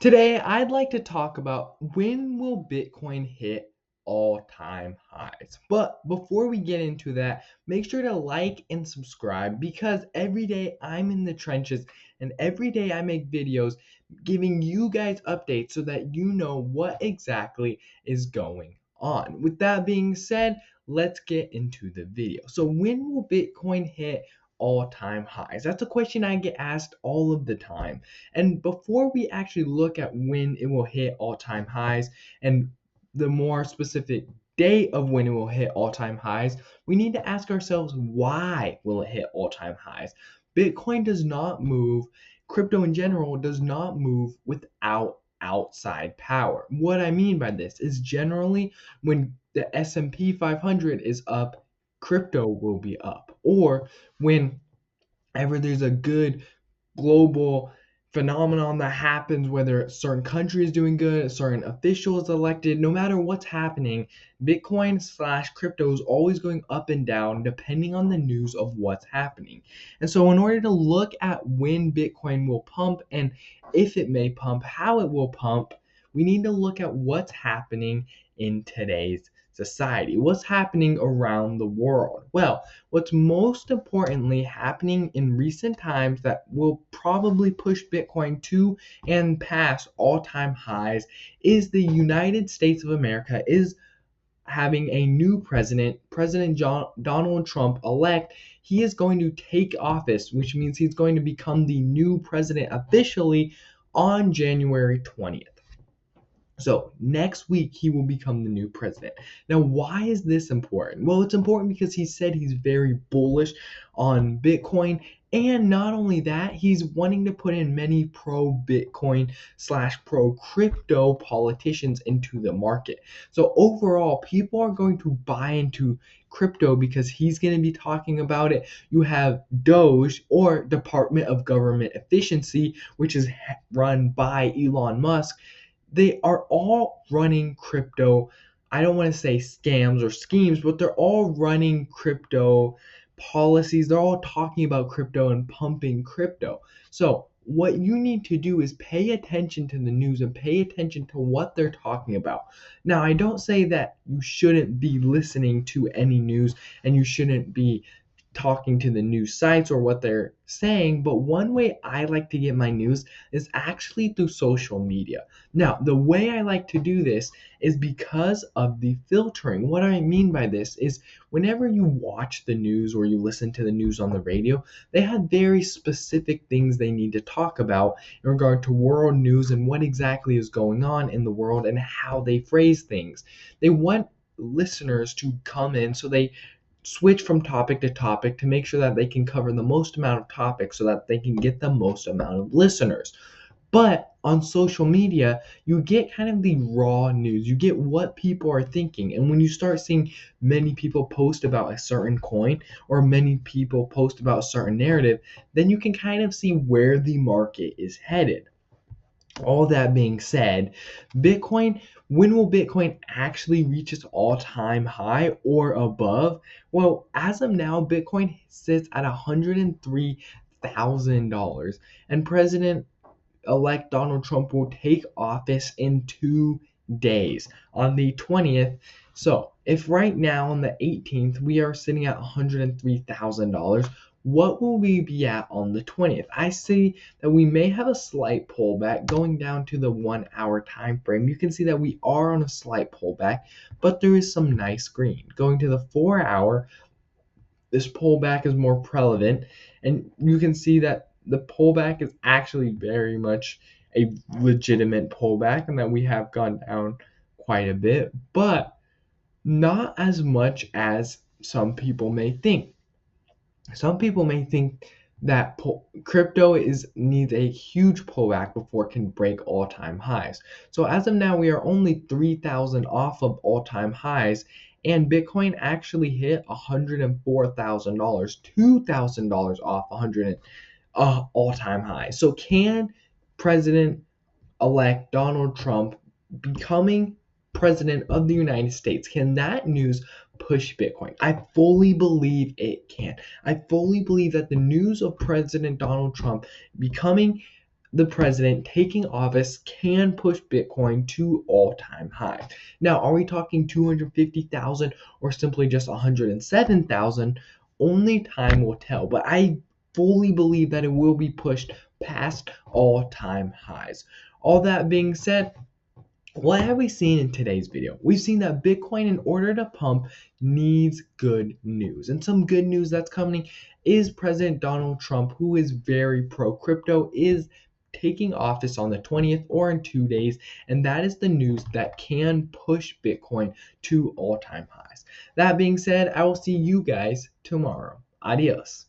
Today, I'd like to talk about when will Bitcoin hit all-time highs. But before we get into that, make sure to like and subscribe because every day I'm in the trenches and every day I make videos giving you guys updates so that you know what exactly is going on. With that being said, let's get into the video. So when will Bitcoin hit all-time highs? That's a question I get asked all of the time. And before we actually look at when it will hit all-time highs and the more specific date of when it will hit all-time highs, we need to ask ourselves, why will it hit all-time highs? Bitcoin does not move, crypto in general does not move without outside power. What I mean by this is generally when the S&P 500 is up, crypto will be up. Or whenever there's a good global phenomenon that happens, whether a certain country is doing good, a certain official is elected, no matter what's happening, Bitcoin slash crypto is always going up and down depending on the news of what's happening. And so, in order to look at when Bitcoin will pump and if it may pump, how it will pump, we need to look at what's happening in today's society, what's happening around the world. Well, what's most importantly happening in recent times that will probably push Bitcoin to and past all-time highs is the United States of America is having a new president, Donald Trump elect. He is going to take office, which means he's going to become the new president officially on January 20th. So next week he will become the new president. Now, why is this important? Well, it's important because he said he's very bullish on Bitcoin. And not only that, he's wanting to put in many pro Bitcoin slash pro crypto politicians into the market. So overall, people are going to buy into crypto because he's going to be talking about it. You have Doge, or Department of Government Efficiency, which is run by Elon Musk. They are all running crypto. I don't want to say scams or schemes, but they're all running crypto policies. They're all talking about crypto and pumping crypto. So, what you need to do is pay attention to the news and pay attention to what they're talking about. Now, I don't say that you shouldn't be listening to any news and you shouldn't be talking to the news sites or what they're saying, but one way I like to get my news is actually through social media. Now, the way I like to do this is because of the filtering. What I mean by this is whenever you watch the news or you listen to the news on the radio, they have very specific things they need to talk about in regard to world news and what exactly is going on in the world and how they phrase things. They want listeners to come in, so they switch from topic to topic to make sure that they can cover the most amount of topics so that they can get the most amount of listeners. But on social media, you get kind of the raw news. You get what people are thinking. And when you start seeing many people post about a certain coin or many people post about a certain narrative, then you can kind of see where the market is headed. All that being said, Bitcoin, when will Bitcoin actually reach its all-time high or above? Well, as of now, Bitcoin sits at $103,000, and President-elect Donald Trump will take office in 2 days on the 20th. So, if right now on the 18th we are sitting at $103,000, what will we be at on the 20th? I see that we may have a slight pullback going down to the 1 hour time frame. You can see that we are on a slight pullback, but there is some nice green. Going to the 4 hour, this pullback is more prevalent, and you can see that the pullback is actually very much a legitimate pullback and that we have gone down quite a bit, but not as much as some people may think. Some people may think that crypto needs a huge pullback before it can break all-time highs. So as of now, we are only 3,000 off of all-time highs, and Bitcoin actually hit $104,000, $2,000 off 100 all-time highs. So can President-elect Donald Trump becoming president of the United States, can that news push Bitcoin? I fully believe it can. I fully believe that the news of President Donald Trump becoming the president taking office can push Bitcoin to all-time highs. Now, are we talking 250,000 or simply just 107,000? Only time will tell, but I fully believe that it will be pushed past all-time highs. All that being said, what have we seen in today's video? We've seen that Bitcoin, in order to pump, needs good news. And some good news that's coming is President Donald Trump, who is very pro crypto, is taking office on the 20th or in 2 days. And that is the news that can push Bitcoin to all-time highs. That being said, I will see you guys tomorrow. Adios.